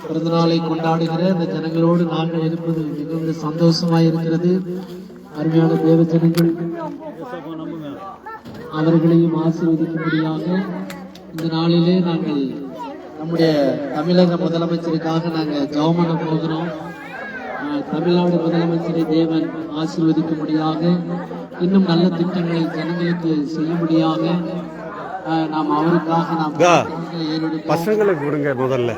பிறந்த நாளை கொண்டாடுகிற இந்த ஜனங்களோடு நாங்கள் இருப்பது மிகுந்த சந்தோஷமாய் இருக்கிறது. அருமையான தேவ ஜனங்கள் அவர்களையும் ஆசீர்வதிக்கும்படியாக இந்த நாளிலே நாங்கள் நம்முடைய தமிழக முதலமைச்சருக்காக நாங்கள் ஜெபம் பண்ண போகிறோம். தமிழ்நாடு முதலமைச்சரை தேவன் ஆசீர்வதிக்கும்படியாக இன்னும் நல்ல திட்டங்களை ஜனங்களுக்கு செய்யும்படியாக நாம் அவருக்காக நாம் பசங்களை கொடுங்க, முதல்ல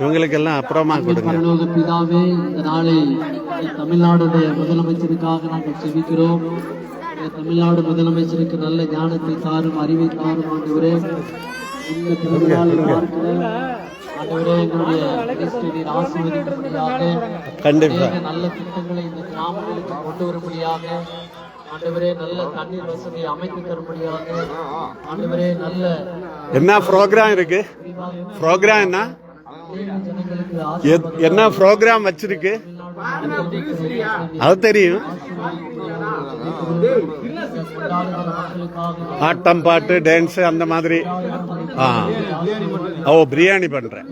இவங்களுக்கு எல்லாம் அப்புறமா கொடுங்க. பரலோக பிதாவே, இந்த நாளை தமிழ்நாடுடைய முதலமைச்சருக்காக நாங்கள் செபிக்கிறோம். தமிழ்நாடு முதலமைச்சருக்கு நல்ல ஞானத்தை தாரும், அறிவை தாரும் ஆண்டவரே. இந்த பிறந்தநாளை பார்க்கிற ஆண்டவரே, எங்களுடைய கிறிஸ்துவின் ஆசீர்வதிக்கும்படியாக நல்ல திட்டங்களை இந்த கிராமங்களுக்கு கொண்டு வரும்படியாக ஆண்டவரே, நல்ல தண்ணீர் வசதியை அமைத்து தரும்படியாக ஆண்டவரே, நல்ல என்ன ப்ரோக்ராம் இருக்கு? ப்ரோக்ராம் என்ன ப்ரோக்ராம் வச்சிருக்கு அது தெரியும். ஆட்டம் பாட்டு டான்ஸ் அந்த மாதிரி. பிரியாணி பண்றேன்.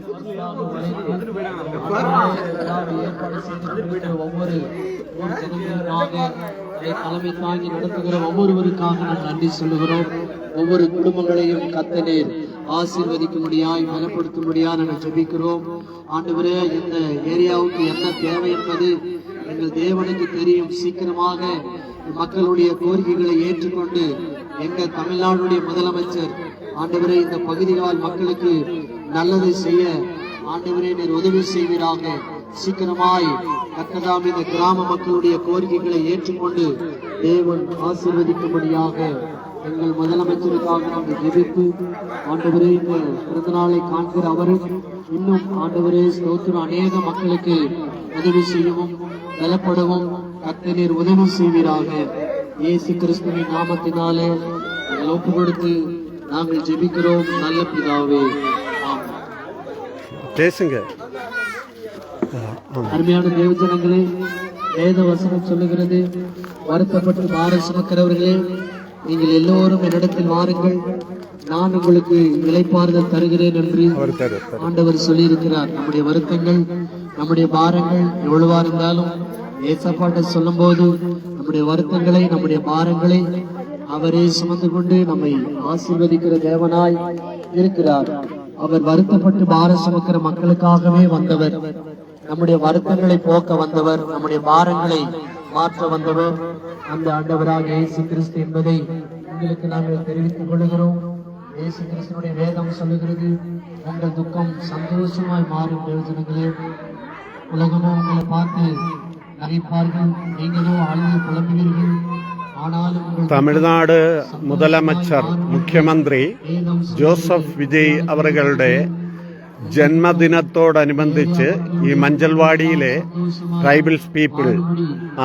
தலைமை தாங்கி நடத்துகிற ஒவ்வொருவருக்காக நாம் நன்றி சொல்லுகிறோம். ஒவ்வொரு குடும்பங்களையும் கர்த்தர் ஆசீர்வதிக்கும்படியாய் பலப்படுத்தும்படியாக நாங்கள் ஜெபிக்கிறோம். ஆண்டவரே, இந்த ஏரியாவுக்கு என்ன தேவை என்பது எங்கள் தேவனுக்கு தெரியும். சீக்கிரமாக மக்களுடைய கோரிக்கைகளை ஏற்றுக்கொண்டு எங்கள் தமிழ்நாடுடைய முதலமைச்சர் ஆண்டவரே, இந்த பகுதிகளால் மக்களுக்கு நல்லதை செய்ய ஆண்டவரே நீர் உதவி செய்வீராக. சீக்கிரமாய் கர்த்தர் இந்த கிராம மக்களுடைய கோரிக்கைகளை ஏற்றுக்கொண்டு தேவன் ஆசீர்வதிக்கும்படியாக எங்கள் முதலமைச்சருக்காக நாங்கள் ஜெபித்து ஆண்டவரே, இந்த பிறந்த நாளை காண்கிற அவரும் இன்னும் ஆண்டவரே ஸ்தோத்திரம் அநேக மக்களுக்கு உதவி செய்யவும் பலப்படவும் கர்த்தர் உதவி செய்வீராக. இயேசு கிறிஸ்துவின் நாமத்தினாலே நாங்கள் ஒப்பு கொடுத்து நாங்கள் ஜெபிக்கிறோம் நல்ல பிதாவே. பேசுங்க. அருமையான தேவஜனங்களே, வேத வசனம் சொல்லுகிறது, வருத்தப்பட்டு பாரம் சுமக்கிறவர்களே, நீங்கள் எல்லோரும் என்னிடத்தில் வாருங்கள், நான் உங்களுக்கு இளைப்பாறுதல் தருகிறேன் என்று ஆண்டவர் சொல்லியிருக்கிறார். நம்முடைய வருத்தங்கள், நம்முடைய பாரங்கள் எவ்வளவா இருந்தாலும் ஏசப்பாட்ட சொல்லும் போது நம்முடைய வருத்தங்களை, நம்முடைய பாரங்களை அவரே சுமந்து கொண்டு நம்மை ஆசீர்வதிக்கிற தேவனாய் இருக்கிறார். அவர் வருத்தப்பட்டு பாரம் சுமக்கிற மக்களுக்காகவே வந்தவர். நம்முடைய வருத்தங்களை போக்க வந்தவர், நம்முடைய பாரங்களை மாற்ற வந்தவர் அந்த ஆண்டவராக இயேசு கிறிஸ்து என்பதை உங்களுக்கு நாங்கள் தெரிவித்துக் கொள்கிறோம். இயேசு கிறிஸ்துடைய வேதம் சொல்லுகிறது, உங்கள் துக்கம் சந்தோஷமாய் மாறும். தேவஜனங்களே, உலகமோ உங்களை பார்த்து நகைப்பார்கள், நீங்களோ அழுது புலம்புவீர்கள். തമിഴ്നാട് മുതലമച്ചർ മുഖ്യമന്ത്രി ജോസഫ് വിജയ് അവരുടെ ജന്മദിനത്തോടനുബന്ധിച്ച് ഈ മഞ്ചൽവാടിയിലെ ട്രൈബൽസ് പീപ്പിൾ,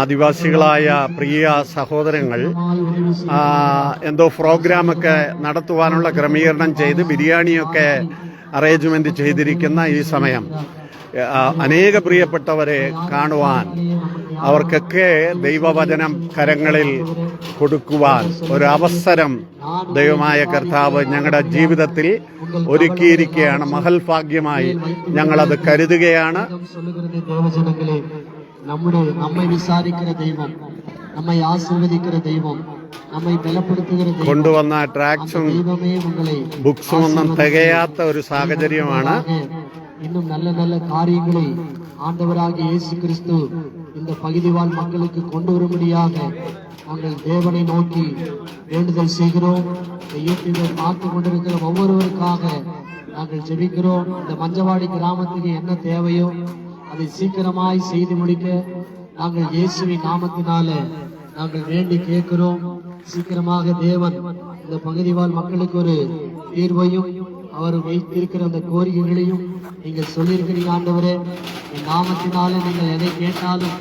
ആദിവാസികളായ പ്രിയ സഹോദരങ്ങൾ എന്തോ പ്രോഗ്രാമൊക്കെ നടത്തുവാനുള്ള ക്രമീകരണം ചെയ്ത് ബിരിയാണിയൊക്കെ അറേഞ്ച്മെന്റ് ചെയ്തിരിക്കുന്ന ഈ സമയം അനേക പ്രിയപ്പെട്ടവരെ കാണുവാൻ, അവർക്കൊക്കെ ദൈവവചനം കരങ്ങളിൽ കൊടുക്കുവാൻ ഒരവസരം ദൈവമായ കർത്താവ് ഞങ്ങളുടെ ജീവിതത്തിൽ ഒരുക്കിയിരിക്കുകയാണ്. മഹൽ ഭാഗ്യമായി ഞങ്ങളത് കരുതുകയാണ്. നമ്മെ വിസാരിക്കുന്ന ദൈവം, നമ്മെ ആശീർവദിക്കുന്ന ദൈവം, നമ്മെ ബലപ്പെടുത്തുന്ന ദൈവം കൊണ്ടുവന്ന ട്രാക്സും ബുക്സും ഒന്നും തികയാത്ത ഒരു സാഹചര്യമാണ്. இன்னும் நல்ல நல்ல காரியங்களை ஆண்டவராகிய இயேசு கிறிஸ்து இந்த பகுதி வாழ் மக்களுக்கு கொண்டு வரும்படியாக நாங்கள் தேவனை நோக்கி வேண்டுதல் செய்கிறோம். யூடியூபை பார்த்து கொண்டிருக்கிற ஒவ்வொருவருக்காக நாங்கள் ஜெபிக்கிறோம். இந்த மஞ்சவாடி கிராமத்துக்கு என்ன தேவையோ அதை சீக்கிரமாய் செய்து முடிக்க நாங்கள் இயேசுவின் நாமத்தினால நாங்கள் வேண்டி கேட்கிறோம். சீக்கிரமாக தேவன் இந்த பகுதி வாழ் மக்களுக்கு ஒரு தீர்வையும் அவர் வைத்திருக்கிற அந்த கோரிக்கைகளையும் நீங்கள் சொல்லியிருக்கிறீங்க. ஆண்டவரே, என் நாமத்தினாலே நீங்கள் எதை கேட்டாலும்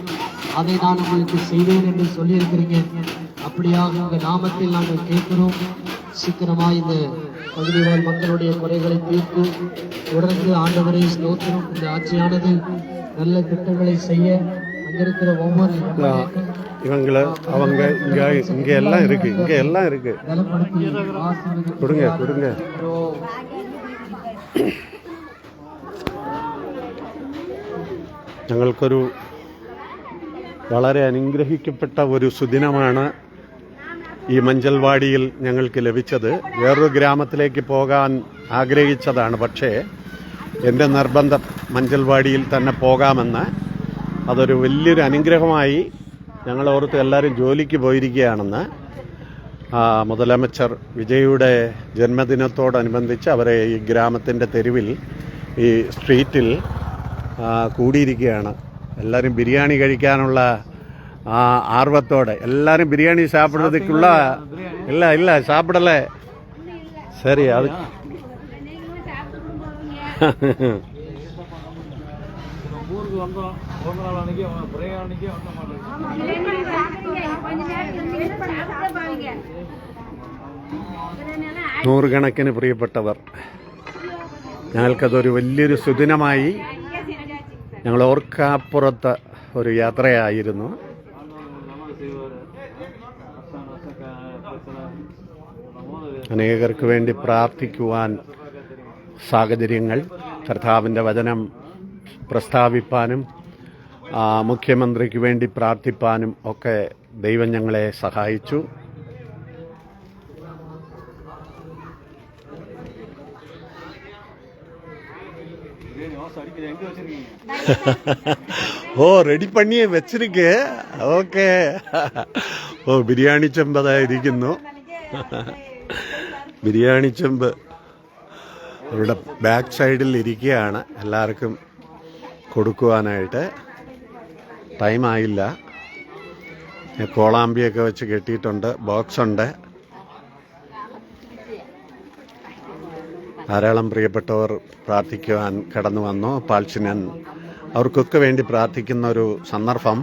அதை நான் உங்களுக்கு செய்வேன் என்று சொல்லியிருக்கிறீங்க. அப்படியாக உங்கள் நாமத்தில் நாங்கள் கேட்கிறோம். சீக்கிரமாக இந்த பகுதி வாழ் மக்களுடைய குறைகளை தீர்த்து தொடர்ந்து ஆண்டவரை ஸ்தோத்திரம் இந்த ஆட்சியானது நல்ல திட்டங்களை செய்ய அங்கிருக்கிற ஒவ்வொரு இவங்களை அவங்க இங்க எல்லாம் இருக்கு, இங்க எல்லாம் இருக்கு. கொடுங்க கொடுங்க. ഞങ്ങൾക്കൊരു വളരെ അനുഗ്രഹിക്കപ്പെട്ട ഒരു സുദിനമാണ് ഈ മഞ്ചൽവാടിയിൽ ഞങ്ങൾക്ക് ലഭിച്ചത്. വേറൊരു ഗ്രാമത്തിലേക്ക് പോകാൻ ആഗ്രഹിച്ചതാണ്, പക്ഷേ എൻ്റെ നിർബന്ധം മഞ്ചൽവാടിയിൽ തന്നെ പോകാമെന്ന്. അതൊരു വലിയൊരു അനുഗ്രഹമായി. ഞങ്ങൾ ഓർത്ത് എല്ലാവരും ജോലിക്ക് പോയിരിക്കുകയാണെന്ന്. മുതലമച്ചർ വിജയുടെ ജന്മദിനത്തോടനുബന്ധിച്ച് അവരെ ഈ ഗ്രാമത്തിൻ്റെ തെരുവിൽ, ഈ സ്ട്രീറ്റിൽ കൂടിയിരിക്കുകയാണ്. എല്ലാവരും ബിരിയാണി കഴിക്കാനുള്ള ആർവത്തോടെ എല്ലാവരും ബിരിയാണി സാപ്പിടുന്നതിക്കുള്ള ഇല്ല സാപ്പിടലേ. ശരി, അത് നൂറുകണക്കിന് പ്രിയപ്പെട്ടവർ, ഞങ്ങൾക്കതൊരു വലിയൊരു സുദിനമായി. ഞങ്ങൾ ഓർക്കാപ്പുറത്ത് ഒരു യാത്രയായിരുന്നു. അനേകർക്ക് വേണ്ടി പ്രാർത്ഥിക്കുവാൻ സാഹചര്യങ്ങൾ, കർത്താവിൻ്റെ വചനം പ്രസ്താവിപ്പാനും മുഖ്യമന്ത്രിക്ക് വേണ്ടി പ്രാർത്ഥിപ്പാനും ഒക്കെ ദൈവം ഞങ്ങളെ സഹായിച്ചു. ഓ, റെഡി പണിയെ വെച്ചിരിക്കേ. ഓക്കെ. ഓ, ബിരിയാണി ചെമ്പ് അതായിരിക്കുന്നു. ബിരിയാണി ചെമ്പ് അവരുടെ ബാക്ക് സൈഡിൽ ഇരിക്കുകയാണ്, എല്ലാവർക്കും കൊടുക്കുവാനായിട്ട്. ടൈമായില്ല. കോളാമ്പിയൊക്കെ വെച്ച് കെട്ടിയിട്ടുണ്ട്, ബോക്സ് ഉണ്ട്. ധാരാളം പ്രിയപ്പെട്ടവർ പ്രാർത്ഥിക്കുവാൻ കടന്നു വന്നു. പാൽച്ചിനൻ അവർക്കൊക്കെ വേണ്ടി പ്രാർത്ഥിക്കുന്ന ഒരു സന്ദർഭം.